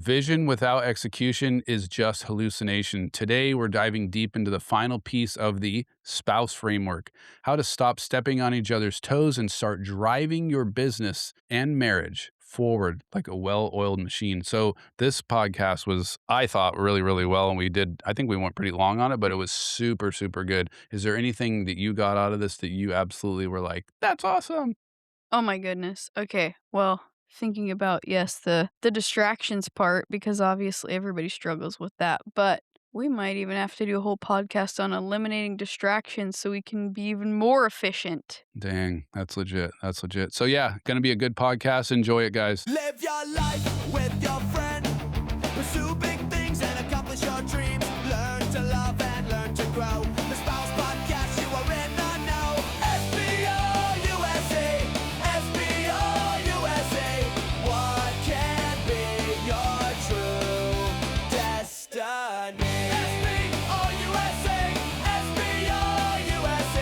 Vision without execution is just hallucination. Today, we're diving deep into the final piece of the spouse framework, how to stop stepping on each other's toes and start driving your business and marriage forward like a well oiled machine. So, this podcast was, I thought, really, really well. And I think we went pretty long on it, but it was super, super good. Is there anything that you got out of this that you absolutely were like, that's awesome? Oh my goodness. Okay. Well, thinking about, yes, the distractions part, because obviously everybody struggles with that, but we might even have to do a whole podcast on eliminating distractions so we can be even more efficient. Dang, that's legit. That's legit. So, yeah, going to be a good podcast. Enjoy it, guys. Live your life with your friend. Pursue big things and accomplish your dreams. Learn to love and learn to grow. The Spouse Podcast, you are in the know. S.P.O.U.S.E. S.P.O.U.S.E. What can be your true destiny? S.P.O.U.S.E. S.P.O.U.S.E.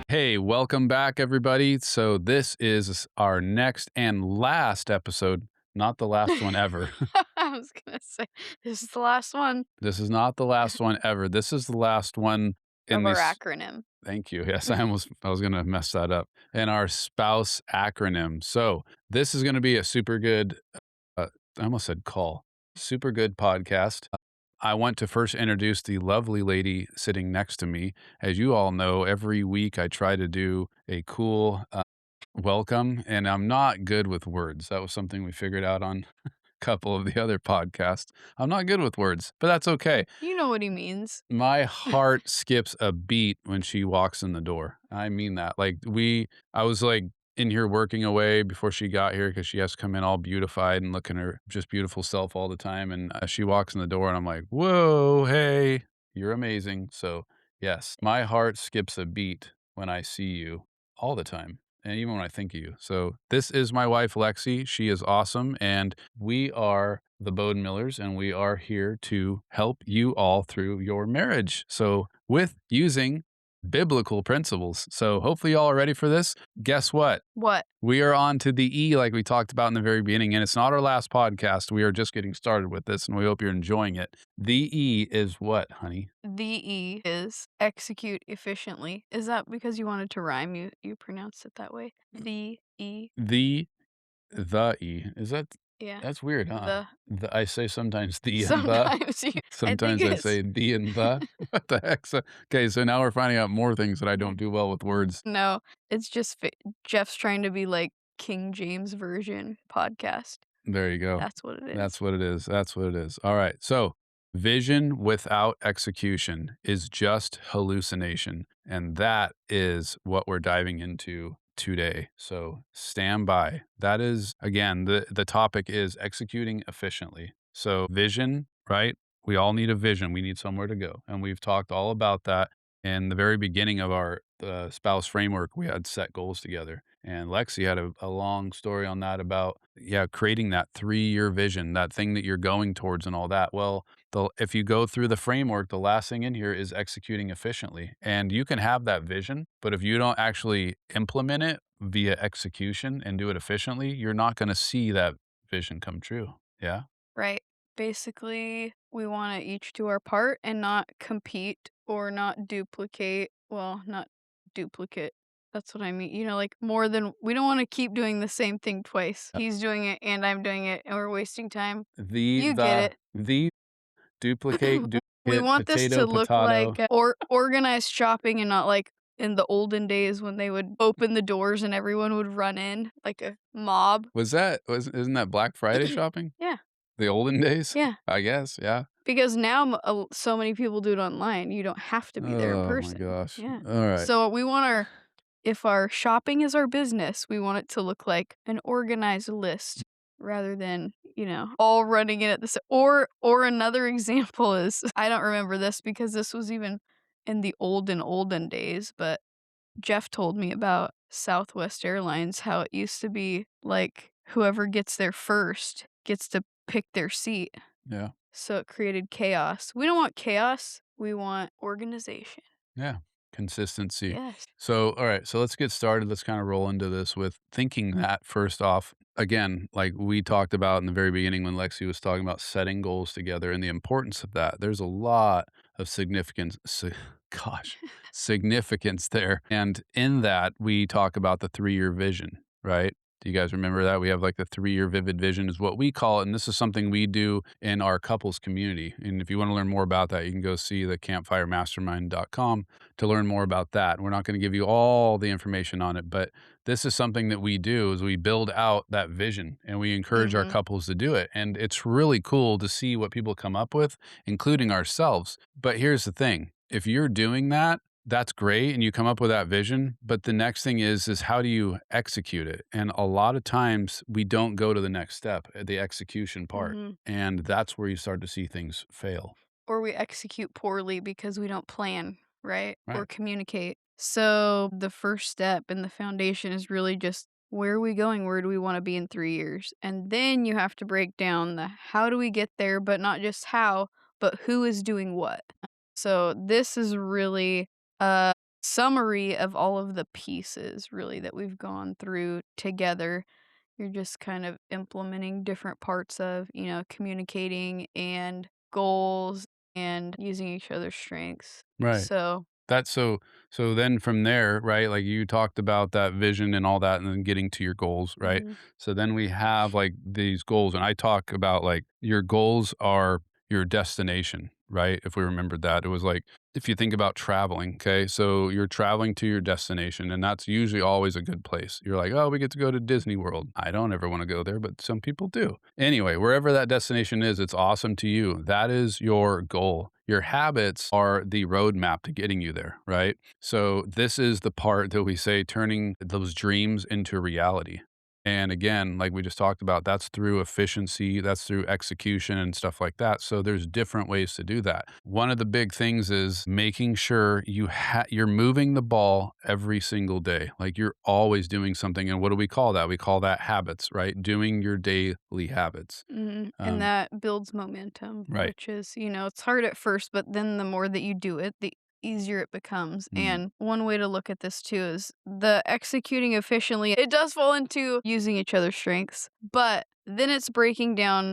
Hey, welcome back, everybody. So, this is our next and last episode, not the last one ever. I was going to say, this is the last one This is not the last one ever. This is the last one in of our this. acronym. Thank you. Yes, I was going to mess that up. In our spouse acronym. So, this is going to be a super good, I almost said call, super good podcast. I want to first introduce the lovely lady sitting next to me. As you all know, every week I try to do a cool welcome, and I'm not good with words. That was something we figured out on a couple of the other podcasts. I'm not good with words, but that's okay. You know what he means. My heart skips a beat when she walks in the door. I mean that. I was like in here working away before she got here because she has to come in all beautified and looking her just beautiful self all the time. And she walks in the door, and I'm like, whoa, hey, you're amazing. So, yes, my heart skips a beat when I see you all the time. And even when I think of you. So, this is my wife, Lexi. She is awesome. And we are the Bowden Millers, and we are here to help you all through your marriage. So, with using biblical principles. So, hopefully, y'all are ready for this. Guess what? What? We are on to the E, like we talked about in the very beginning, and it's not our last podcast. We are just getting started with this, and we hope you're enjoying it. The E is what, honey? The E is execute efficiently. Is that because you wanted to rhyme? You pronounced it that way. The E. The the E. Is that Yeah. that's weird, huh? The I say sometimes the and the. sometimes you I think Sometimes I it's say the and the. What the heck? So, okay, so now we're finding out more things that I don't do well with words. no, it's just Jeff's trying to be like King James version podcast. There you go. That's what it is. That's what it is. That's what it is. All right. So, vision without execution is just hallucination. And that is what we're diving into today. So, stand by. That is, again, the topic is executing efficiently. So, vision, right? We all need a vision. We need somewhere to go. And we've talked all about that in the very beginning of our spouse framework. We had set goals together. And Lexi had a long story on that about, yeah, creating that 3-year vision, that thing that you're going towards and all that. Well, if you go through the framework, the last thing in here is executing efficiently. And you can have that vision, but if you don't actually implement it via execution and do it efficiently, you're not going to see that vision come true. Yeah. Right. Basically, we want to each do our part and not compete or not duplicate. Well, not duplicate. That's what I mean. Like more than we don't want to keep doing the same thing twice. He's doing it and I'm doing it and we're wasting time. You get The duplicate, it. We want this to potato, look like potato. organized shopping and not like in the olden days when they would open the doors and everyone would run in like a mob. Isn't that Black Friday shopping? Yeah. The olden days? Yeah. I guess, yeah. Because now so many people do it online, you don't have to be there in Oh my person. gosh. Yeah. Alright. So we want if our shopping is our business, we want it to look like an organized list rather than, all running in at the or another example is I don't remember this because this was even in the olden days, but Jeff told me about Southwest Airlines, how it used to be like whoever gets there first gets to pick their seat. Yeah. So it created chaos. We don't want chaos. We want organization. Yeah. Consistency. Yes. So, all right, so let's get started. Let's kind of roll into this with thinking that first off. Again, like we talked about in the very beginning when Lexi was talking about setting goals together and the importance of that. There's a lot of gosh, significance there. And in that, we talk about the 3-year vision, right? Do you guys remember that? We have like the 3-year vivid vision is what we call it. And this is something we do in our couples community. And if you want to learn more about that, you can go see the campfiremastermind.com to learn more about that. We're not going to give you all the information on it, but this is something that we do is we build out that vision and we encourage our Mhm. couples to do it. And it's really cool to see what people come up with, including ourselves. But here's the thing. If you're doing that, that's great and you come up with that vision, but the next thing is how do you execute it? And a lot of times we don't go to the next step, the execution part. Mhm. And that's where you start to see things fail. Or we execute poorly because we don't plan, right? Or Right. communicate. So the first step and the foundation is really just where are we going? Where do we want to be in 3 years? And then you have to break down the how do we get there, but not just how, but who is doing what. So this is really a summary of all of the pieces really that we've gone through together. You're just kind of implementing different parts of, communicating and goals and using each other's strengths. Right. So, That's so then from there, right, like, you talked about that vision and all that and then getting to your goals, right? mhm, So then we have, like, these goals, and I talk about, like, your goals are your destination, right? If we remembered that, it was like, if you think about traveling, okay? So you're traveling to your destination, and that's usually always a good place. You're like, "Oh, we get to go to Disney World." I don't ever wanna go there, but some people do. Anyway, wherever that destination is, it's awesome to you. That is your goal. Your habits are the roadmap to getting you there, right? So this is the part that we say turning those dreams into reality. And again, like we just talked about, that's through efficiency, that's through execution and stuff like that. So there's different ways to do that. One of the big things is making sure you're moving the ball every single day. Like you're always doing something. And what do we call that? We call that habits, right? Doing your daily habits. and Um, that builds momentum, right. which is, it's hard at first, but then the more that you do it, the easier it becomes. Mm, And one way to look at this too is the executing efficiently. It does fall into using each other's strengths, but then it's breaking down,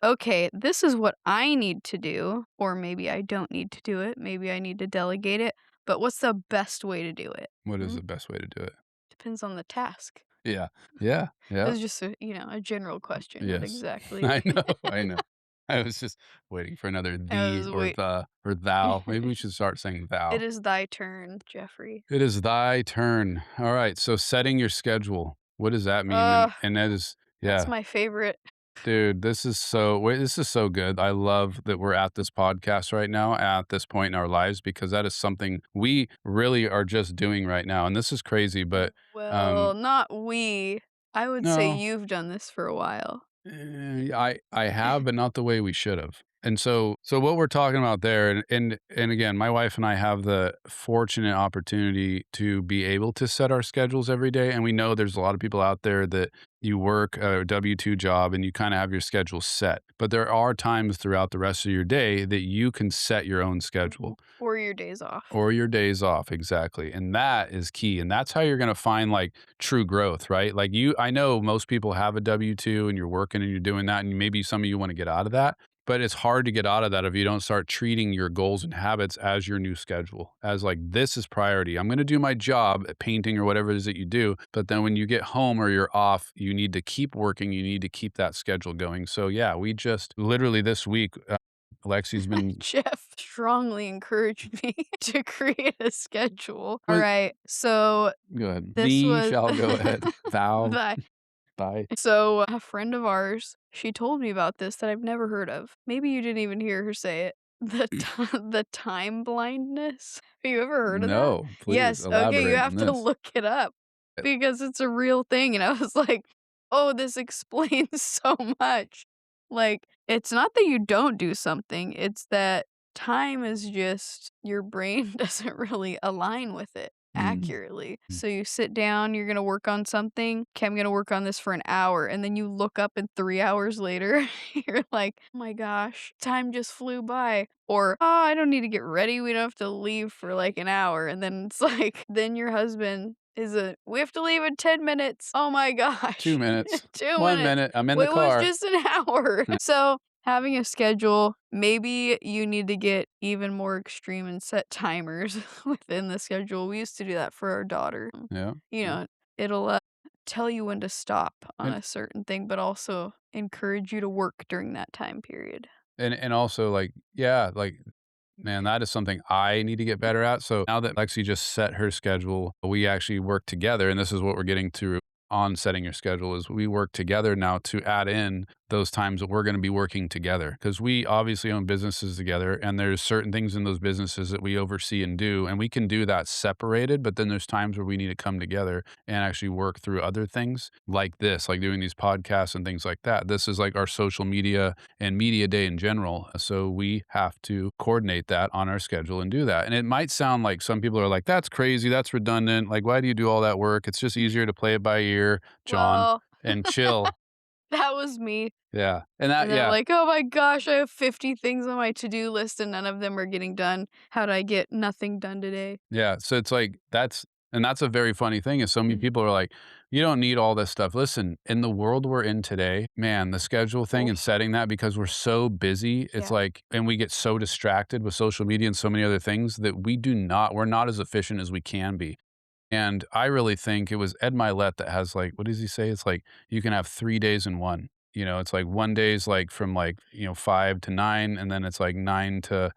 okay, this is what I need to do, or maybe I don't need to do it. Maybe I need to delegate it, but what's the best way to do it? what is Mm, the best way to do it? Depends on the task. Yeah. Yeah. It Yeah. was just a general question, not Yes. exactly. I know, I know. I was just waiting for another I "thee" was or wait "the" or "thou." Maybe we should start saying It "thou." is thy turn, Jeffrey. It is thy turn. Alright, so setting your schedule. What does that mean? Ugh, And that is that's yeah. my favorite. Dude, this is so good. I love that we're at this podcast right now, at this point in our lives, because that is something we really are just doing right now, and this is crazy, but, Well, um not we. I would say no. you've done this for a while. I have, but not the way we should have. And so what we're talking about there, and again, my wife and I have the fortunate opportunity to be able to set our schedules every day. And we know there's a lot of people out there that you work a W-2 job and you kind of have your schedule set. But there are times throughout the rest of your day that you can set your own Mhm. schedule. Or your days off. Or your days off, exactly, and that is key, and that's how you're gonna find, like, true growth, right? Like, I know most people have a W-2 and you're working and you're doing that, and maybe some of you wanna get out of that, but it's hard to get out of that if you don't start treating your goals and habits as your new schedule, as, like, "This is priority. I'm gonna do my job at painting or whatever it is that you do, but then when you get home or you're off, you need to keep working, you need to keep that schedule going." So, yeah, we just literally this week, Alexi's been Jeff strongly encouraged me to create a schedule. All what right. So go ahead. this Thee was shall go ahead. Thou, the thy. So, a friend of ours, she told me about this that I've never heard of. Maybe you didn't even hear her say it. The time blindness. Have you ever heard of that? No, please Yes, okay, you elaborate on have to this. look it up because it's a real thing, and I was like, "Oh, this explains so much." Like, it's not that you don't do something, it's that time is just your brain doesn't really align with it. Mm, accurately. mm. So you sit down, you're gonna work on something. Okay, I'm gonna work on this for an hour. And then you look up and 3 hours later, you're like, oh my gosh, time just flew by. Or, oh, I don't need to get ready. We don't have to leave for like an hour. And then it's like, then your husband is we have to leave in 10 minutes. Oh my 2 gosh, minutes. 2 1 minutes. minute, I'm in the Well, it was car. just an hour. So having a schedule, maybe you need to get even more extreme and set timers within the schedule. We used to do that for our daughter. Yeah, You yeah. know, it'll tell you when to stop on And a certain thing, but also encourage you to work during that time period. and also, like, yeah, like, man, that is something I need to get better at. So now that Lexi just set her schedule, we actually work together, and this is what we're getting to on setting your schedule is we work together now to add in those times that we're going to be working together because we obviously own businesses together and there's certain things in those businesses that we oversee and do and we can do that separated, but then there's times where we need to come together and actually work through other things like this, like doing these podcasts and things like that. This is like our social media and media day in general. So we have to coordinate that on our schedule and do that. And it might sound like some people are like, that's crazy. That's redundant. Like, why do you do all that work? It's just easier to play it by ear, John, Well, and chill. that was me. Yeah. And that, And then I'm yeah. like, oh my gosh, I have 50 things on my to do list and none of them are getting done. How would I get nothing done today? Yeah, so it's like that's a very funny thing is so many Mm. people are like, "You don't need all this stuff." Listen, in the world we're in today, man, the schedule thing Oh, and setting that because we're so busy, it's yeah. like and we get so distracted with social media and so many other things that we're not as efficient as we can be. And I really think it was Ed Milet that has, like what does he say? It's like, you can have 3 days in one. You know, it's like one day's like from like, 5 to 9, and then it's like 9 to,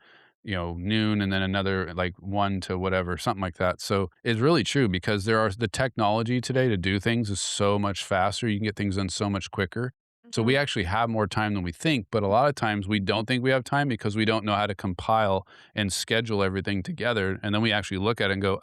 noon, and then another like 1 to whatever, something like that. So, it's really true because the technology today to do things is so much faster. You can get things done so much quicker. So, we Mhm. actually have more time than we think, but a lot of times we don't think we have time because we don't know how to compile and schedule everything together, and then we actually look at it and go,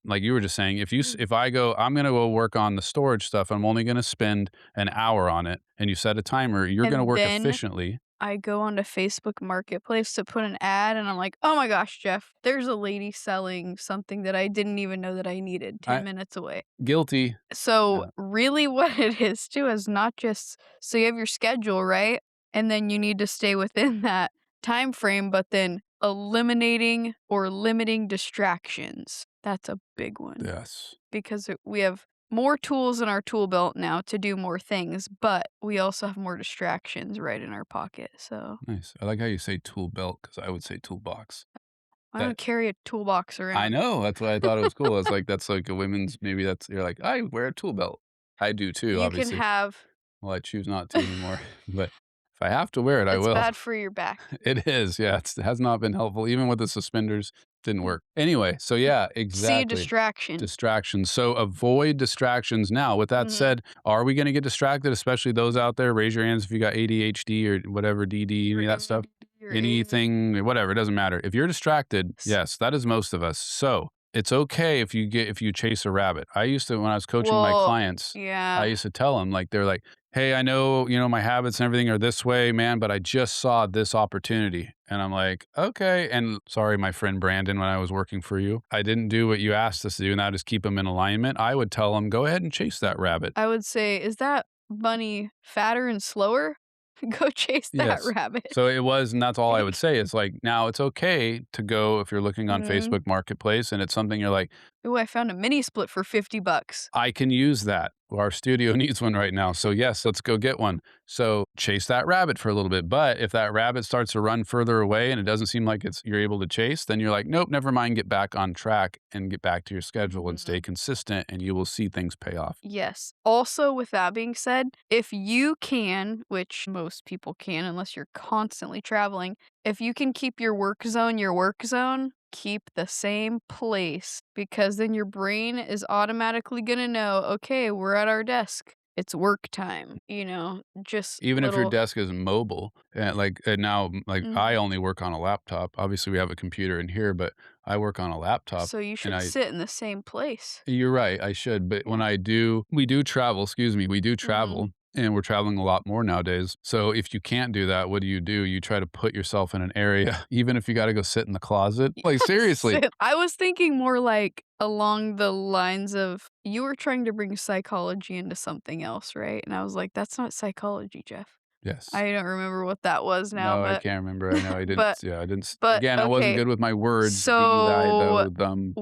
like you were just saying, Mm. if I go, I'm gonna go work on the storage stuff, I'm only gonna spend an hour on it, and you set a timer, you're gonna And work then efficiently. I go onto Facebook Marketplace to put an ad and I'm like, oh my gosh, Jeff, there's a lady selling something that I didn't even know that I needed I 10 minutes away. guilty. So Yeah. really what it is too is not just so you have your schedule, right? And then you need to stay within that time frame, but then eliminating or limiting distractions. That's a big one Yes. because we have more tools in our tool belt now to do more things, but we also have more distractions right in our pocket. So Nice. I like how you say tool belt because I would say toolbox. I That don't carry a toolbox I around. know, that's why I thought it was cool. It's like that's like a women's maybe that's you're like, "I wear a tool belt." I do too, You can obviously. have Well, I choose not to anymore, but if I have to wear it, I it's will. bad for your back. It is, yeah, it has not been helpful, even with the suspenders, didn't Mm. work. Anyway, so yeah, See a exactly. distraction. Distractions, so avoid distractions now. With that Mhm. said, are we gonna get distracted, especially those out there? Raise your hands if you got ADHD or whatever, DD, Or any of that stuff. ADD or ADD. Anything, whatever, it doesn't matter. If you're distracted, S yes, that is most of us. So, it's okay if you chase a rabbit. I used to when I was coaching my Well, clients, I yeah. used to tell them, like, they're like, "Hey, I know, my habits and everything are this way, man, but I just saw this opportunity." And I'm like, "Okay." And sorry, my friend Brandon, when I was working for you, I didn't do what you asked us to do, and that is keep them in alignment. I would tell them, "Go ahead and chase that rabbit." I would say, "Is that bunny fatter and slower? Go chase that Yes. rabbit." So it was and that's all I would Like, say. It's like, now it's okay to go if you're looking on mhm. Facebook Marketplace and it's something you're like, "Ooh, I found a mini split for 50 bucks." I can use that. Our studio needs one right now. So yes, let's go get one. So chase that rabbit for a little bit. But if that rabbit starts to run further away and it doesn't seem like you're able to chase, then you're like, nope, never mind, get back on track and get back to your schedule and stay Mhm. consistent and you will see things pay off. Yes. Also, with that being said, if you can, which most people can unless you're constantly traveling, if you can keep your work zone, keep the same place because then your brain is automatically going to know, okay, we're at our desk. It's work time, just Even if your little. desk is mobile, and now, like, I Mhm. only work on a laptop. Obviously, we have a computer in here, but I work on a laptop, So you and should sit in the same place. you're right, I should, but when Yeah. we do travel, excuse me, we do Mhm. travel, and we're traveling a lot more nowadays. So if you can't do that, what do? You try to put yourself in an area, even if you gotta go sit in the closet. Like, seriously. I was thinking more like along the lines of you were trying to bring psychology into something else, right? And I was like, "That's not psychology, Jeff." Yes. I don't remember what that was now, No, I but can't remember. I know I didn't but yeah, I didn't s but again, I wasn't okay. good with my words. Thee, thy, So thou, them.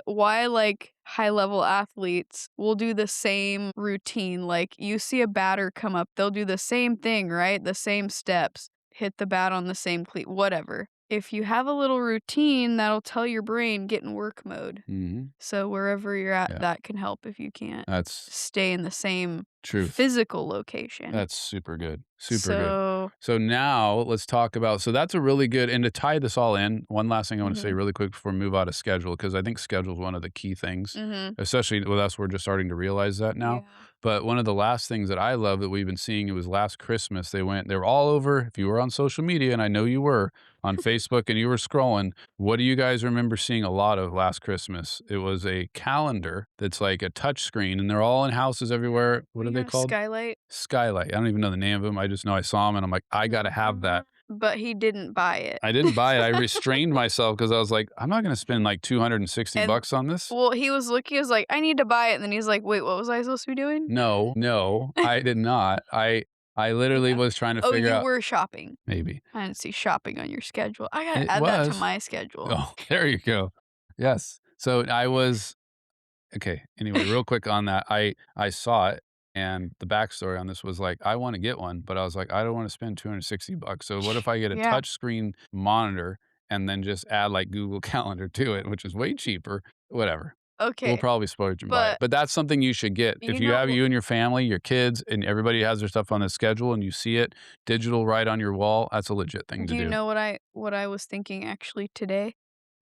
why like high level athletes will do the same routine? Like you see a batter come up, they'll do the same thing, right? The same steps, hit the bat on the same cleat, whatever. If you have a little routine, that'll tell your brain get in work mode. Mhm. So wherever you're at, Yeah. that can help if you can't That's stay in the same truth. physical location. That's super good, super good. So, So now let's talk about so that's a really good and to tie this all in, one last thing I wanna say mhm, really quick before we move on to schedule, because I think schedule is one of the key things, mhm, especially with us, we're just starting to realize that now. yeah. But one of the last things that I love that we've been seeing, it was last Christmas, they were all over if you were on social media, and I know you were, on Facebook and you were scrolling, what do you guys remember seeing a lot of last Christmas? It was a calendar that's like a touch screen, and they're all in houses everywhere. What are they Yeah, called? skylight. Skylight. I don't even know the name of them. I just know I saw them, and I'm like, "I gotta have that." But he didn't buy it. I didn't buy it. I restrained myself because I was like, "I'm not gonna spend like 260 And bucks on this." well, he was looking, he was like, "I need to buy it," and then he's like, "Wait, what was I supposed to be doing?" No, no, I did not. I literally Yeah. was trying to Oh, figure you out were shopping. maybe. I didn't see shopping on your schedule. I gotta It add that to was. my schedule. Oh, there you go. Yes. So I was okay, anyway, real quick on that, I saw it, and the backstory on this was, like, I wanna get one, but I was like, "I don't wanna spend 260 bucks, so what if I get a Yeah. touchscreen monitor and then just add, like, Google Calendar to it," which is way cheaper, whatever. We'll Okay. probably splurge and buy it, But but that's something you should get. If you you have know you and your family, your kids, and everybody has their stuff on the schedule and you see it digital right on your wall, that's a legit thing to do you do. know what I was thinking actually today?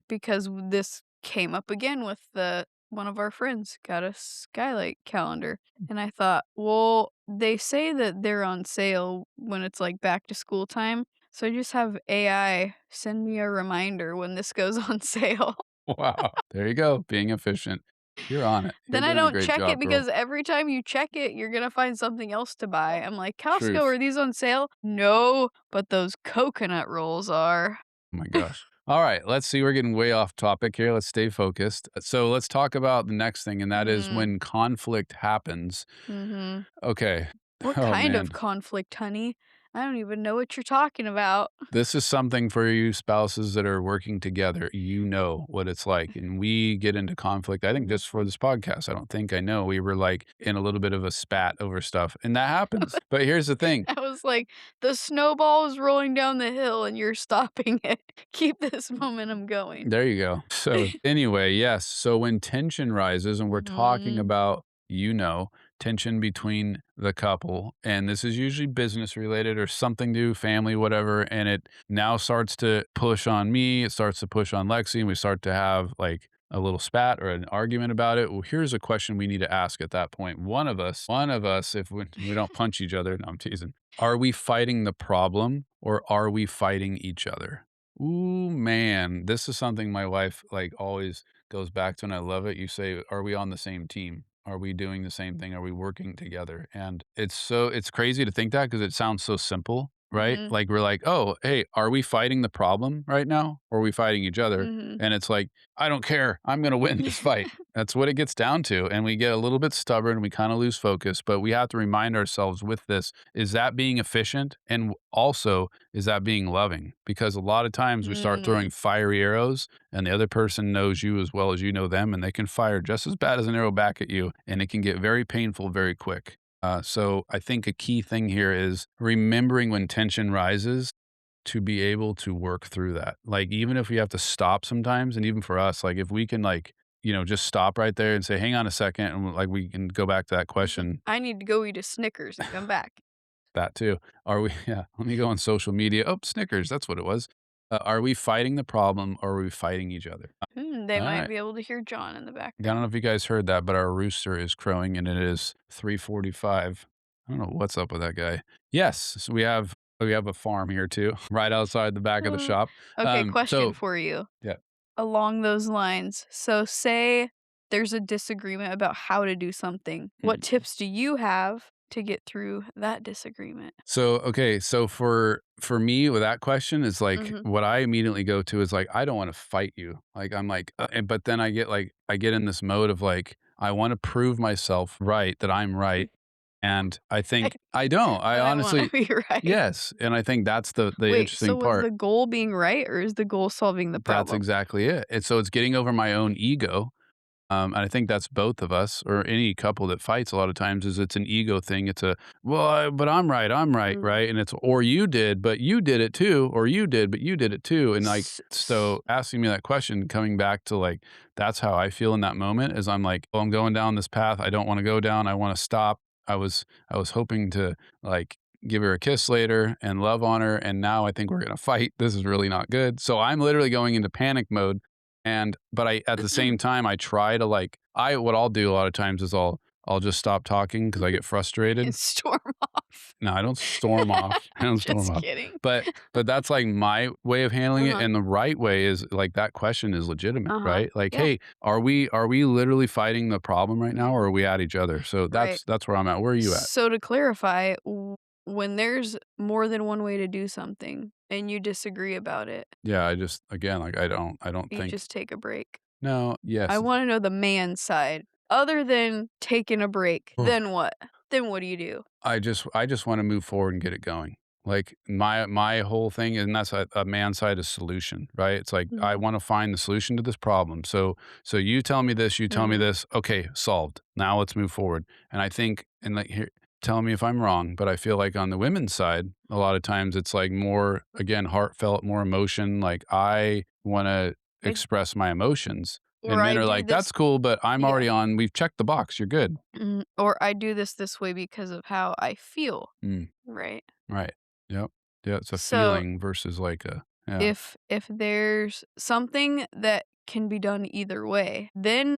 Because this came up again with the one of our friends got a skylight calendar, and I thought, well, they say that they're on sale when it's like back to school time, so I just have AI send me a reminder when this goes on sale. Wow. There you go, being efficient. You're on it. You're Then I doing a don't great check it job, girl. because every time you check it, you're gonna find something else to buy. I'm like, Costco, Truth. are these on sale? No, but those coconut rolls are. Oh my gosh. All right, let's see. We're getting way off topic here. Let's stay focused. So let's talk about the next thing, and that is Mm, when conflict happens. mhm. Okay. What Oh kind of man. conflict, honey? I don't even know what you're talking about. This is something for you spouses that are working together. You know what it's like. And we get into conflict. I think just for Mhm. this podcast, I know we were like in a little bit of a spat over stuff, and that happens. But here's the thing. I was like, the snowball is rolling down the hill and you're stopping it. Keep this momentum going. There you go. So, anyway, yes. So, when tension rises, and we're talking Mhm. about, tension between the couple, and this is usually business related or something to do, family, whatever, and it now starts to push on me, it starts to push on Lexi, and we start to have like a little spat or an argument about it. Well, here's a question we need to ask at that point. One of us, if we don't punch each other, no, I'm teasing. Are we fighting the problem or are we fighting each other? Ooh, man, this is something my wife, like, always goes back to, and I love it. You say, "Are we on the same team? Are we doing the same thing? Are we working together?" And it's crazy to think that because it sounds so simple, right? Mhm. Like, we're like, "Oh, hey, are we fighting the problem right now, or are we fighting each other?" Mhm. And it's like, "I don't care. I'm gonna win this fight." That's what it gets down to, and we get a little bit stubborn, we kinda lose focus, but we have to remind ourselves with this, is that being efficient? And also, is that being loving? Because a lot of times we start Mm. throwing fiery arrows and the other person knows you as well as you know them, and they can fire just as bad as an arrow back at you, and it can get very painful very quick. So I think a key thing here is remembering when tension rises to be able to work through that. Like, even if we have to stop sometimes, and even for us, like if we can like, just stop right there and say, hang on a second, and like we can go back to that question. I need to go eat a Snickers and come back. That too. Are we yeah, let me go on social media. Oh, Snickers, that's what it was. Are we fighting the problem or are we fighting each other? They All might right. be able to hear John in the I don't know background. if you guys heard that, but our rooster is crowing and it is 3:45. I don't know what's up with that guy. Yes, so we have a farm here too, right outside the back of the Uh, shop. okay, question So for you. yeah. Along those lines, so say there's a disagreement about how to do something. What Mhm. tips do you have to get through that disagreement? So, okay, so for me with that question is like Mhm. what I immediately go to is like I don't want to fight you. Like I'm like but then I get in this mode of like I want to prove myself right that I'm right. And I I think I don't. I I wanna honestly be right. yes, and I think that's the Wait, so interesting was part. the goal being right, or is the goal solving the That's problem? exactly it. And so it's getting over my own ego. And I think that's both of us or any couple that fights a lot of times is it's an ego thing. It's a, well, but I'm right, Mm. right? And it's, or you did, but you did it too, or you did, but you did it too. And like, S s so asking me that question, coming back to like, that's how I feel in that moment is I'm like, well, I'm going down this path. I don't want to go down. I want to stop. I was hoping to like give her a kiss later and love on her. And now I think we're going to fight. This is really not good. So I'm literally going into panic mode and but I at the same time, I try to like I what I'll do a lot of times is I'll just stop talking because I get frustrated. and storm off. No, I don't storm off. I don't storm Just off. kidding. But that's like my way of handling it, Uh-huh, and the right way is like that question is legitimate, uh-huh. right? Like, Yeah, "Hey, are we literally fighting the problem right now, or are we at each other?" So right. that's where I'm at. Where are you at? So to clarify, when there's more than one way to do something and you disagree about it, Yeah, I just again, like, I don't you think just take a break. no, I yes. wanna know the man side. Other than taking a break, then what? Then what do you do? I just wanna move forward and get it going. Like, my whole thing and that's a man side of solution, right? It's like, I Mhm, wanna find the solution to this problem. So you tell me this, you tell me mhm. this, okay, solved. Now let's move forward. And I think and, like, here tell me if I'm wrong, but I feel like on the women's side, a lot of times it's, like, more, again, heartfelt, more emotion, like, I wanna I express my emotions, or and men I are do like, this "That's cool, but I'm yeah, already on we've checked the box, you're good." or I do this way because of how I feel, Mm. right? Right. Yep. Yeah, it's a So feeling versus like a yeah. if there's something that can be done either way, then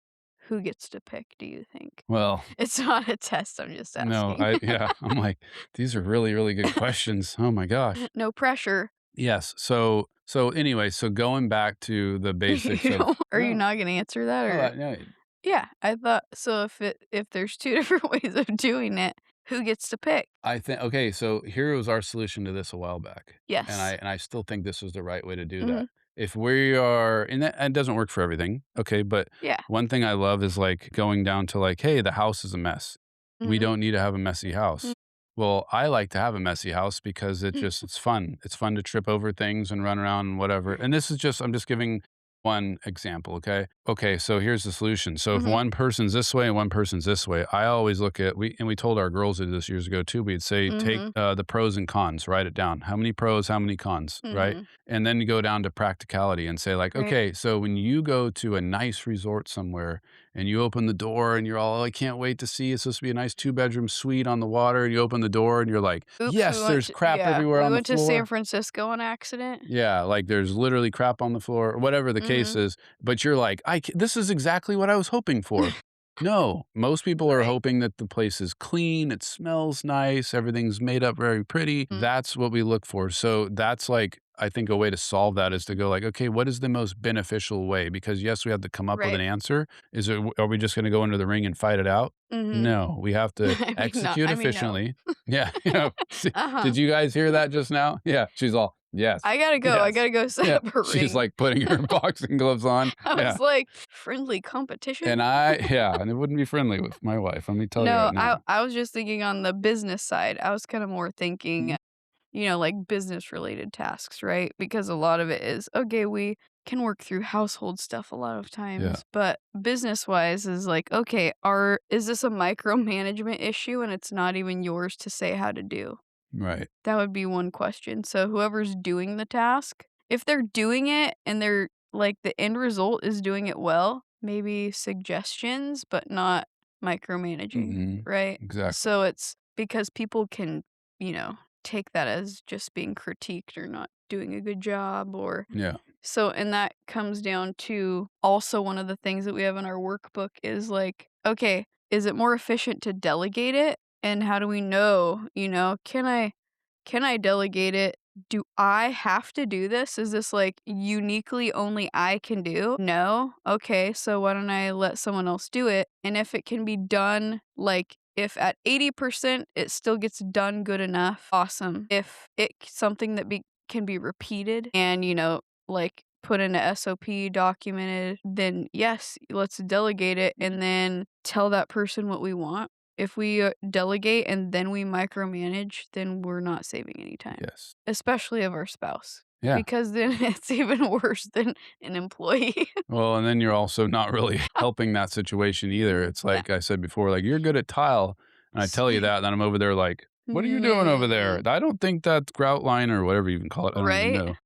who gets to pick, do you think? Well, It's not a test, I'm just no, asking. I yeah, I'm like, these are really, really good questions. Oh my gosh. No pressure. Yes. So anyway, so going back to the basics of Are you no, not gonna answer that, oh or no, yeah, I thought so if there's 2 different ways of doing it, who gets to pick? I think okay, so here was our solution to this a while back, Yes. and I still think this is the right way to do that. Mhm. If we are and that and it doesn't work for everything, okay, but Yeah. one thing I love is, like, going down to, like, "Hey, the house is a mess. We Mhm. don't need to have a messy Mm. house." Well, I like to have a messy house because it's fun. It's fun to trip over things and run around and whatever, and this is just I'm just giving one example, okay? Okay, so here's the solution. So if Mhm. one person's this way and one person's this way, I always look at we told our girls to do this years ago too. We'd say take Mhm. the pros and cons, write it down. How many pros, how many cons, right? Mhm. And then you go down to practicality and say like, Right. okay, so when you go to a nice resort somewhere and you open the door and you're all, I can't wait to see. It's supposed to be a nice 2 bedroom suite on the water. And you open the door and you're like, Oops, yes, there's crap everywhere we on the went to San floor. Francisco on accident. Yeah, like there's literally crap on the floor, or whatever the case Mhm. is, but you're like, this is exactly what I was hoping for." No, most people are Right. hoping that the place is clean, it smells nice, everything's made up very pretty. Mm. That's what we look for. So that's like, I think a way to solve that is to go like, okay, what is the most beneficial way? Because yes, we have to come up with an Right. answer. Are we just going to go into the ring and fight it out? Mhm. No, we have to execute I mean, no. efficiently. Yeah, Uh-huh. did you guys hear that just now? Yeah, she's all, yes. I Yes. gotta go set Yeah, up a she's, ring. like, putting her boxing gloves on. I Yeah, was like, "Friendly competition?" and and it wouldn't be friendly with my wife, let me tell you No, right now. I was just thinking on the business side. I was kinda more thinking, Mhm. like, business related tasks, right? Because a lot of it is, okay, we can work through household stuff a lot of Yeah, times, but business wise is like, okay, is this a micromanagement issue and it's not even yours to say how to do? right. That would be one question. So whoever's doing the task, if they're doing it and they're like the end result is doing it well, maybe suggestions, but not micromanaging, Mhm. right? Exactly. So it's because people can, take that as just being critiqued or not doing a good job or Yeah, so, and that comes down to also one of the things that we have in our workbook is like, okay, is it more efficient to delegate it? And how do we know, can I delegate it? Do I have to do this? Is this like uniquely only I can do? No. Okay, so why don't I let someone else do it? And if it can be done like If at 80% it still gets done good enough, awesome. If it's something that can be repeated and, like put in a SOP documented, then yes, let's delegate it and then tell that person what we want. If we delegate and then we micromanage, then we're not saving any time, Yes. especially of our spouse, Yeah. because then it's even worse than an employee. Well, and then you're also not really helping that situation either. It's Yeah. like I said before, like, "You're good at tile," and I tell you that, and then I'm over there like, "What are you doing over there? Mm, I don't think that grout line," or whatever you even call it, I don't even right? know,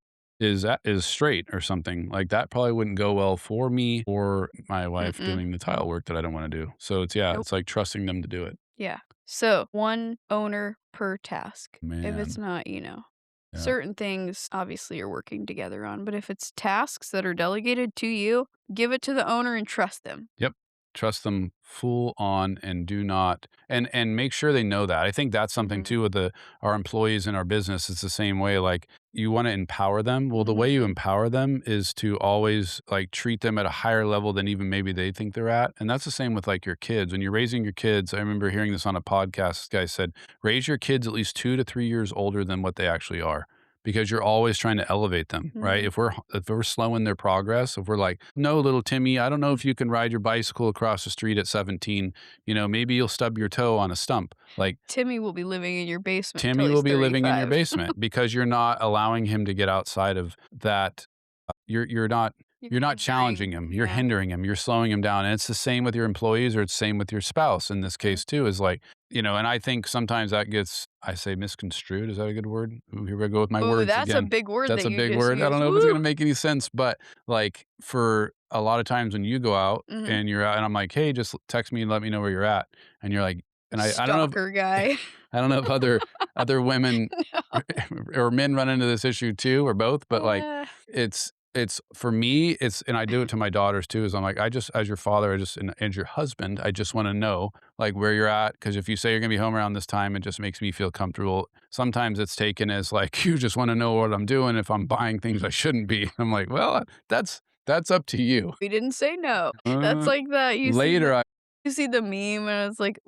is straight or something. Like, that probably wouldn't go well for me or my wife Mm-mm. doing the tile work that I don't wanna do. So it's yeah, Nope. it's like trusting them to do it. Yeah. So, one owner per task. If it's Man, not, yeah. certain things obviously you're working together on, but if it's tasks that are delegated to you, give it to the owner and trust them. Yep. Trust them full on and do not and make sure they know that. I think that's something Mhm. too with our employees in our business. It's the same way. Like you want to empower them. Well, the way you Mhm. empower them is to always like treat them at a higher level than even maybe they think they're at. And that's the same with like your kids. When you're raising your kids, I remember hearing this on a podcast. This guy said, raise your kids at least 2 to 3 years older than what they actually are because you're always trying to elevate them, right? Mhm. If we're slowing their progress, if we're like, "No, little Timmy, I don't know if you can ride your bicycle across the street at 17, maybe you'll stub your toe on a stump." Like, Timmy will be living in your basement until Timmy he's will be living in your 35. basement because you're not allowing him to get outside of that. You're not You're you're not hindering. challenging him. You're Yeah. hindering him. You're slowing him down. And it's the same with your employees or it's the same with your spouse in this Mhm. case too, is like, and I think sometimes that gets, I say misconstrued. Is that a good word? Ooh, here we go with my Ooh, words that's a again. big word That's that a you big just word. I don't used. know if it's Woo! gonna make any sense, but like for a lot of times when you go out Mhm. and you're out and I'm like, hey, just text me and let me know where you're at. And you're like, and I don't know Stalker guy. I don't know if other women No. or men run into this issue too, or both, but like Uh, it's for me, and I do it to my daughters too, is I'm like, I just as your father, and your husband, I just want to know like where you're at. Cause if you say you're gonna be home around this time, it just makes me feel comfortable. Sometimes it's taken as like, you just want to know what I'm doing if I'm buying things I shouldn't be. I'm like, well, that's up to you. we didn't say no. That's Uh, like that later, you see the meme and it's like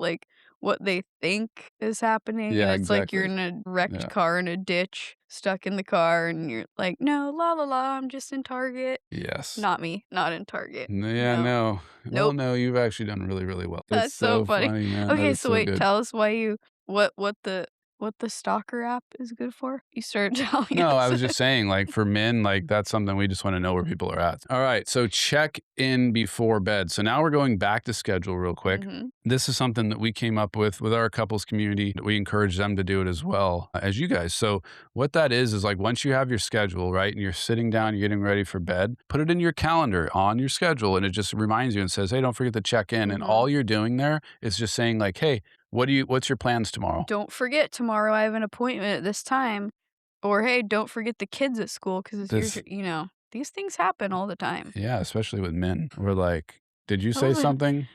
what they think is happening, and yeah, it's like you're exactly. in a wrecked Yeah. car in a ditch, stuck in the car, and you're like, "No, la la la, I'm just in Target." Yes. Not me, not in Target. Yeah, No. no. Well, Nope. no, you've actually done really, really well. It's That's so so funny. funny, man. That Okay, is so so wait, good. tell us why you what the stalker app is good for? You started telling No, I us. was just saying, like, for men, like, that's something we just wanna know where people are at. Alright, so check in before bed. So now we're going back to schedule real quick. Mhm. This is something that we came up with our couples community. We encourage them to do it as well as you guys. So what that is like once you have your schedule, right, and you're sitting down, you're getting ready for bed, put it in your calendar on your schedule, and it just reminds you and says, "Hey, don't forget to check in." And Mhm. all you're doing there is just saying like, "Hey, what's your plans tomorrow?" Don't forget tomorrow I have an appointment at this time. Or, "Hey, don't forget the kids at school because it's your This tu" these things happen all the time. Yeah, especially with men. We're like, "Did you I say wasn't something?"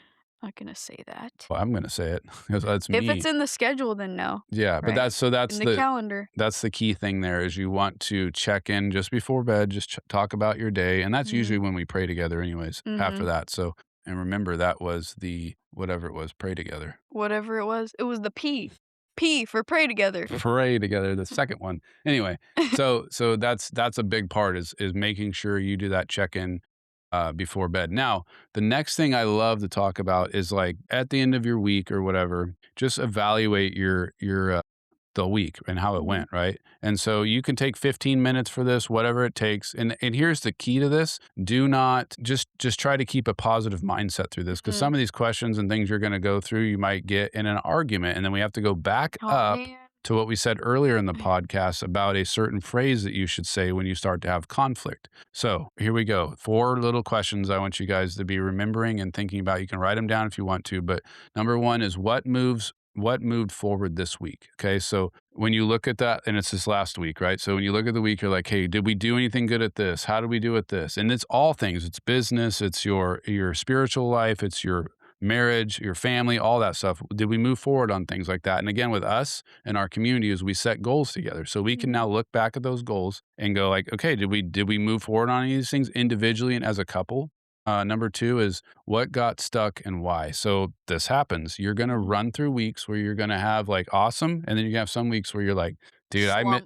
not gonna say that. Well, I'm gonna say it 'cause that's If it's me. in the schedule, then no, Yeah, but right? that's so In the calendar. that's the key thing there is you want to check in just before bed, just talk about your day, and that's usually Mhm. when we pray together anyways after Mhm. that. So, and remember that was the whatever it was, pray together. Whatever it was the P. P for pray together. Pray together, the second one. Anyway, so that's a big part is making sure you do that check-in before bed. Now, the next thing I love to talk about is like at the end of your week or whatever, just evaluate your the week and how it Mhm. went, right? And so you can take 15 minutes for this, whatever it takes. And here's the key to this. Do not just try to keep a positive mindset through this because Mhm. some of these questions and things you're going to go through, you might get in an argument. And then we have to go back Oh, up man. to what we said earlier in the podcast about a certain phrase that you should say when you start to have conflict. So here we go. 4 little questions I want you guys to be remembering and thinking about. You can write them down if you want to, but number one is what moved forward this week? Okay. So when you look at that, and it's this last week, right? So when you look at the week, you're like, hey, did we do anything good at this? How did we do at this? And it's all things. It's business, it's your spiritual life, it's your marriage, your family, all that stuff. Did we move forward on things like that? And again, with us and our community is we set goals together. So we can now Mhm. look back at those goals and go like, okay, did we move forward on any of these things individually and as a couple? Number 2 is what got stuck and why. So this happens. You're gonna Mhm. run through weeks where you're gonna have, like, awesome, and then you're gonna have some weeks where you're like, "Dude, Slump.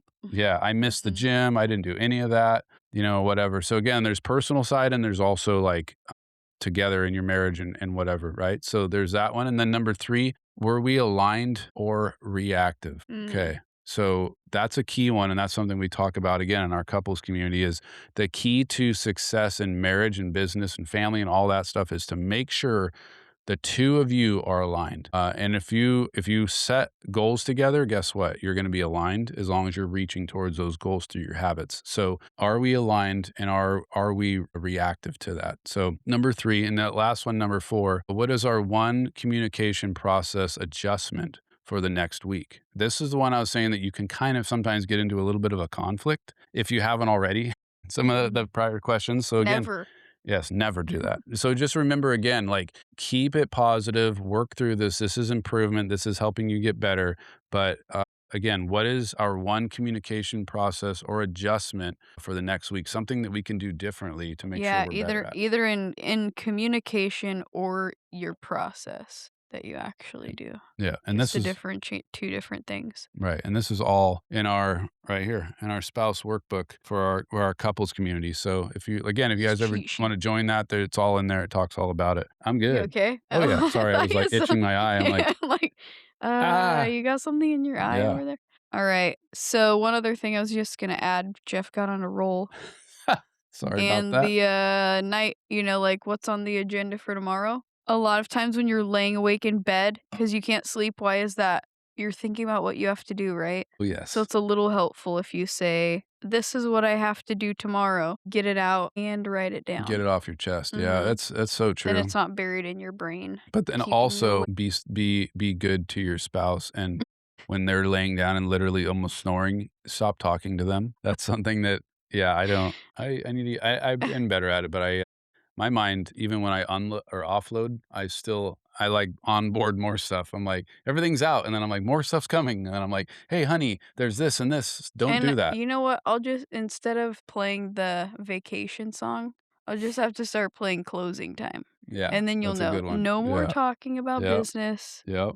I missed the Mhm. gym. I didn't do any of that," whatever. So again, there's personal side and there's also, like, together in your marriage and whatever, right? So there's that one. And then number 3, were we aligned or reactive? Mm. Okay. So that's a key one. And that's something we talk about again in our couples community is the key to success in marriage and business and family and all that stuff is to make sure the 2 of you are aligned. And if you set goals together, guess what? You're gonna be aligned as long as you're reaching towards those goals through your habits. So, are we aligned and are we reactive to that? So, number 3, and that last one, number 4, what is our one communication process adjustment for the next week? This is the one I was saying that you can kind of sometimes get into a little bit of a conflict if you haven't already, some of the Mhm. prior questions. So, again, Never. yes, never do that. So just remember again, like keep it positive, work through this. This is improvement. This is helping you get better. But again, what is our one communication process or adjustment for the next week? Something that we can do differently to make sure Yeah, we're better either at. either in communication or your process that you actually do. Yeah. And Just this to is differentiate 2 different things. right. And this is all in our right here in our spouse workbook for our couples community. So if you guys ever Cheat want sheet. to join that, there it's all in there. It talks all about it. I'm You good. okay? Oh yeah. I Sorry, I thought was you like said itching my eye. I'm like, yeah, like, ah, you got something in your eye yeah. over there? Alright, so one other thing I was just gonna add, Jeff got on a roll, Sorry about and that. the, night like, what's on the agenda for tomorrow? A lot of times when you're laying awake in bed because you can't sleep, why is that? You're thinking about what you have to do, right? Oh, So yes. it's a little helpful if you say, "This is what I have to do tomorrow." Get it out and write it Get down. it off your chest. Yeah, Mhm. that's so Then true. it's not buried in your brain, But then keeping you also awake. be good to your spouse, and when they're laying down and literally almost snoring, stop talking to them. That's something that yeah, I don't I need to I've been better at it, but my mind, even when I unload or offload, I like onboard more stuff. I'm like, "Everything's out," and then I'm like, "More stuff's coming," and then I'm like, "Hey, honey, there's this and this. Don't And do that." you know what? I'll just instead of playing the vacation song, I'll just have to start playing closing time. Yeah, And then you'll that's a know, good one. no more Yeah. talking about Yep. business. Yep.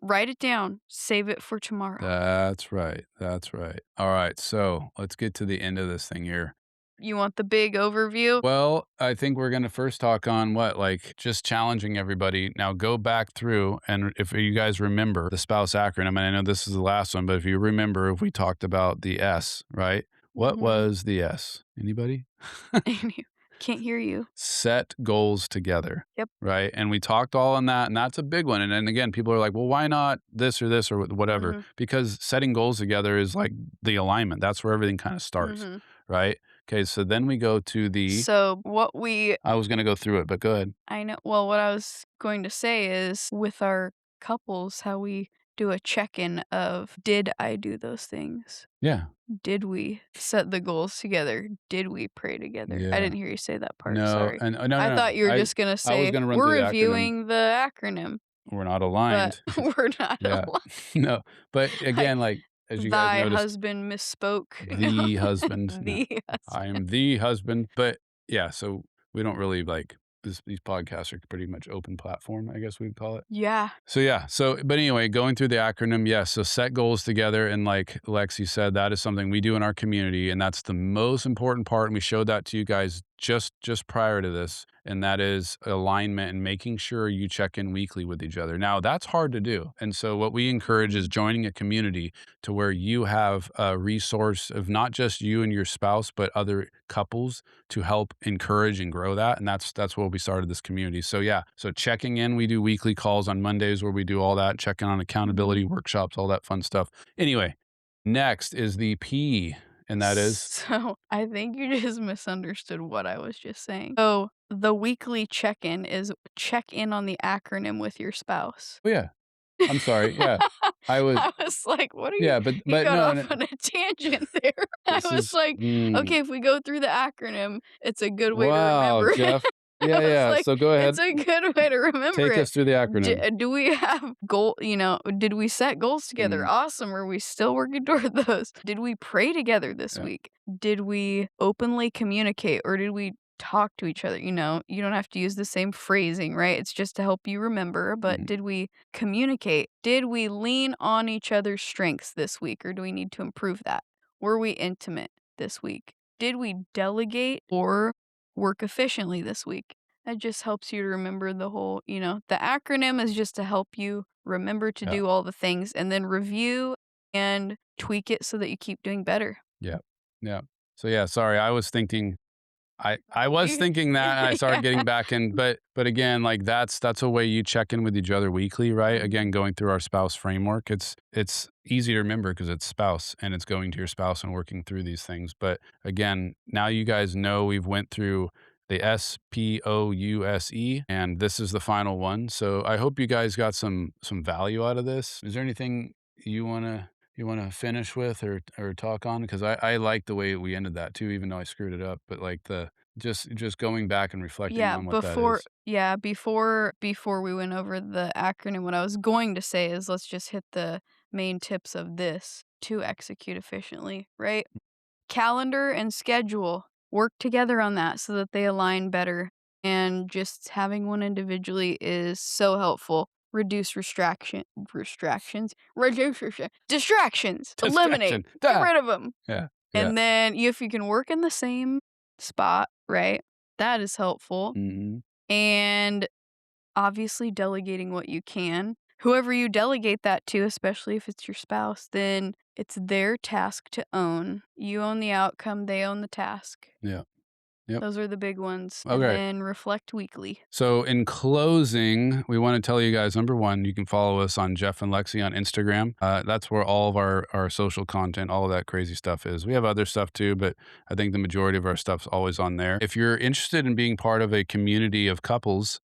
Write it down, save it for tomorrow. That's right, that's right. Alright, so let's get to the end of this thing here. You want the big overview? Well, I think we're gonna first talk on what, like, just challenging everybody. Now go back through, and if you guys remember the spouse acronym, and I know this is the last one, but if you remember, if we talked about the S, right? What Mhm. was the S? Anybody? Can't hear you. Set goals together, Yep. right? And we talked all on that, and that's a big one. And then again, people are like, well, why not this or whatever? Mhm. Because setting goals together is like the alignment. That's where everything kind of starts, Mhm. right? Okay, so then we go to the, So what we I was going to go through it, but go ahead. I know well, what I was going to say is with our couples, how we do a check-in of, "Did I do those things? Yeah. Did we set the goals together? Did we pray together?" I Yeah. didn't hear you say that part, No, sorry. and no, I no, no. thought you were just gonna I was say, going to run through "We're the acronym. reviewing the acronym," We're not but aligned. we're not Yeah. aligned. No, but I again, like, as you guys thy noticed, husband misspoke. No. the husband, no. The I am husband. the husband, but yeah, so we don't really like these podcasts are pretty much open platform, I guess we'd call it. Yeah. So yeah, so but anyway, going through the acronym, yes, so set goals together and like Lexi said, that is something we do in our community and that's the most important part and we showed that to you guys just prior to this and that is alignment and making sure you check in weekly with each other. Now, that's hard to do. And so what we encourage is Mhm. joining a community to where you have a resource of not just you and your spouse, but other couples to help encourage and grow that. And that's where we started this community. So yeah, so checking in, we do weekly calls on Mondays where we do all that, checking on Mhm. accountability workshops, all that fun stuff. Anyway, next is the P, and that is So, I think you just misunderstood what I was just saying. So, the weekly check-in is check in on the acronym with your spouse. oh yeah, I'm sorry. Yeah. I was I was like, "What are you" yeah, you but got no, off no, on a tangent there. I this was is like, "Okay, if we go through the acronym, it's a good way to wow, remember it." Jeff. I Yeah, was yeah. like, So go "It's ahead. a good way to remember Take it." us through the acronym. Do we have did we set goals together? Mm, Awesome. Are we still working toward those? Did we pray together this yeah. week? Did we openly communicate or did we talk to each other, you know? You don't have to use the same phrasing, right? It's just to help you remember, but Mhm. did we communicate? Did we lean on each other's strengths this week, or do we need to improve that? Were we intimate this week? Did we delegate or work efficiently this week? That just helps you to remember the whole, the acronym is just to help you remember to Yeah. do all the things and then review and tweak it so that you keep doing better. Yeah. Yeah. So, yeah, sorry, I was thinking that, and I started Yeah. getting back in, but again, like, that's a way you check in with each other weekly, right? Mhm. Again, going through our spouse framework, it's easy to remember because it's spouse, and it's going to your spouse and working through these things, but again, now you guys know we've went through the S.P.O.U.S.E, and this is the final one, so I hope you guys got some value out of this. Is there anything you wanna finish with or talk on? Because I like the way we ended that too, even though I screwed it up, but, like, the just going back and reflecting Yeah, on what that is. before we went over the acronym, what I was going to say is let's just hit the main tips of this to execute efficiently, right? Calendar and schedule, work together on that so that they align better, and just having one individually is so helpful. Reduce distractions, eliminate, Distraction. get Da! rid of them. Yeah, yeah. And then if you can work in the same spot, right, that is helpful, Mhm. and obviously delegating what you can. Whoever you delegate that to, especially if it's your spouse, then it's their task to own. You own the outcome, they own the task. Yeah. Yep. Those are the big ones, and Okay. then reflect weekly. So in closing, we want to tell you guys, number one, you can follow us on Jeff and Lexi on Instagram. That's where all of our social content, all of that crazy stuff is. We have other stuff too, but I think the majority of our stuff's always on there. If you're interested in being part of a community of couples,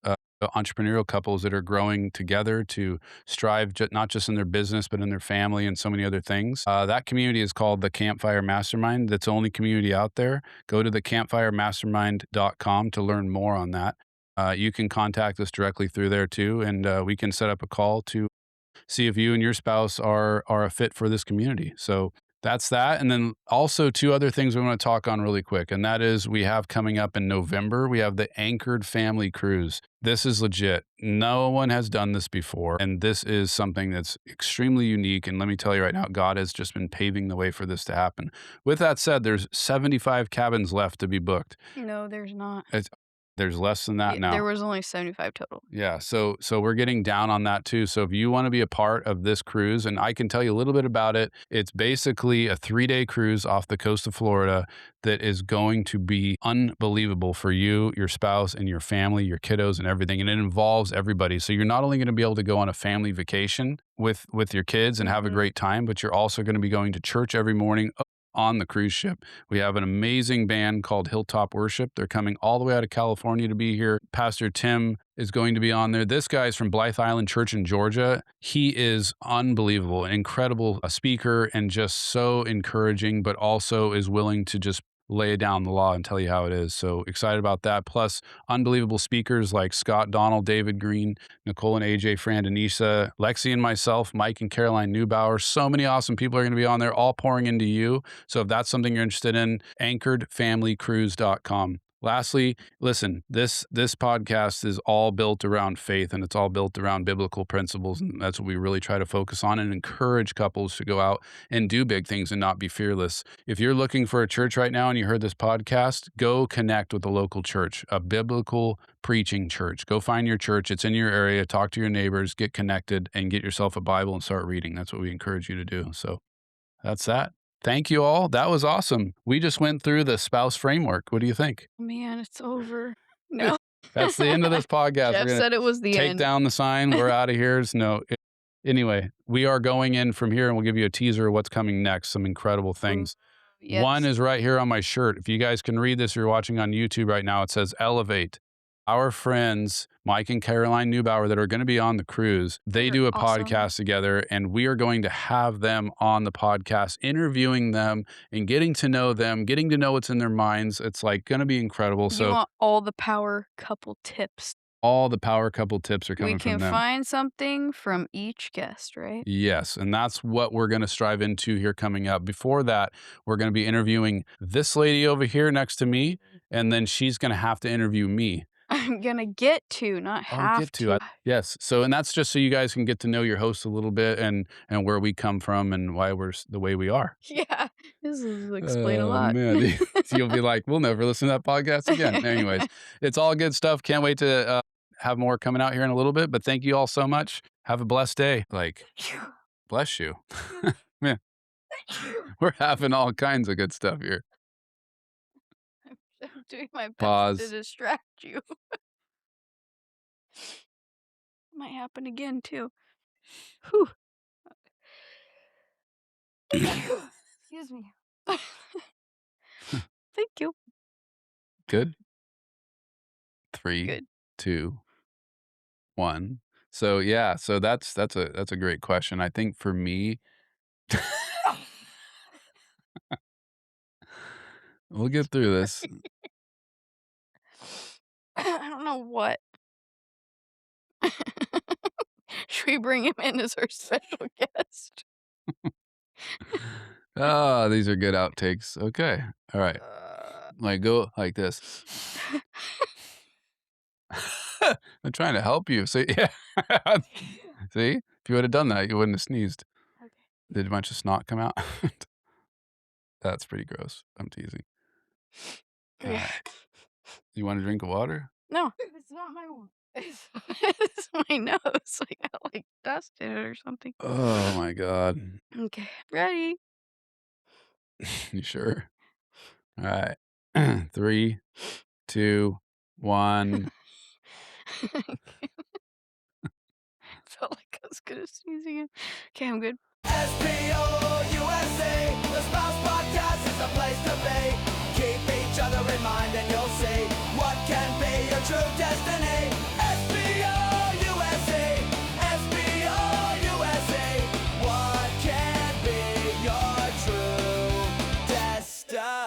entrepreneurial couples that are growing together to strive not just in their business but in their family and so many other things, that community is called the Campfire Mastermind. That's the only community out there. Go to the campfiremastermind.com to learn more on that. You can contact us directly through there too, and we can set up a call to see if you and your spouse are a fit for this community. So that's that. And then also two other things we want to talk on really quick, and that is we have coming up in November, we have the Anchored Family Cruise. This is legit. No one has done this before, and this is something that's extremely unique. And let me tell you right now, God has just been paving the way for this to happen. With that said, there's 75 cabins left to be booked. No, there's not. It's there's less than that There now. was only 75 total. Yeah, so we're getting down on that too. So if you want to be a part of this cruise, and I can tell you a little bit about it, it's basically a 3-day cruise off the coast of Florida that is going to be unbelievable for you, your spouse, and your family, your kiddos, and everything. And it involves everybody. So you're not only going to be able to go on a family vacation with your kids and have a Mhm. great time, but you're also going to be going to church every morning on the cruise ship. We have an amazing band called Hilltop Worship. They're coming all the way out of California to be here. Pastor Tim is going to be on there. This guy's from Blythe Island Church in Georgia. He is unbelievable, an incredible speaker, and just so encouraging, but also is willing to just lay down the law and tell you how it is. So excited about that. Plus, unbelievable speakers like Scott Donald, David Green, Nicole and AJ Frandenisa, Lexi and myself, Mike and Caroline Neubauer. So many awesome people are going to be on there, all pouring into you. So if that's something you're interested in, anchoredfamilycruise.com. Lastly, listen, this podcast is all built around faith, and it's all built around biblical principles, and that's what we really try to focus on and encourage couples to go out and do big things and not be fearless. If you're looking for a church right now and you heard this podcast, go connect with a local church, a biblical preaching church. Go find your church. It's in your area. Talk to your neighbors, get connected, and get yourself a Bible and start reading. That's what we encourage you to do. So that's that. Thank you all. That was awesome. We just went through the spouse framework. What do you think? Man, it's over. No. That's the end of this podcast. We're Jeff going to said it was the take end. down the sign. We're out of here. No. Anyway, we are going in from here, and we'll give you a teaser of what's coming next. Some incredible Ooh, things. One yes. is right here on my shirt. If you guys can read this, or you're watching on YouTube right now, it says Elevate. Our friends, Mike and Caroline Neubauer, that are going to be on the cruise, they They're do a awesome. podcast together, and we are going to have them on the podcast, interviewing them and getting to know them, getting to know what's in their minds. It's like going to be incredible. You So want all the power couple tips. all the power couple tips are We coming from can them. find something from each guest, right? Yes, and that's what we're going to strive into here coming up. Before that, we're going to be interviewing this lady over here next to me, and then she's gonna have to interview me. I'm gonna get to, not I'll have get to. to. Yes. So, and that's just so you guys can get to know your host a little bit and where we come from and why we're the way we are. Yeah, this will explain a Oh lot. man, you'll be like, we'll never listen to that podcast again. Anyways, it's all good stuff. Can't wait to have more coming out here in a little bit. But thank you all so much. Have a blessed day. Like, bless you. Man, we're having all kinds of good stuff here. I'm doing my best to Pause. distract you. Might happen again too. Whew. Excuse me. Thank you. Good. 3, Good. 2, 1. So yeah, so that's a great question. I think for me, we'll get through this. I don't know what. Should we bring him in as our special guest? Ah, these are good outtakes. Okay. All right. Like go like this. I'm trying to help you. See, yeah. See, if you would have done that, you wouldn't have sneezed. Okay. Did a bunch of snot come out? That's pretty gross. I'm teasing. Yeah. You want a drink of water? No, it's not my one. It's my nose. Like I like dust in it or something. Oh my god. Okay, ready? You sure? All right. 3, 2, 1. Felt like I was gonna sneeze again. Okay, I'm good. S.P.O.U.S.E, the Spouse Podcast is a place to be. Keep each other in mind and you'll see what can be your true destiny. S.P.O.U.S.E, S.P.O.U.S.E, what can be your true destiny?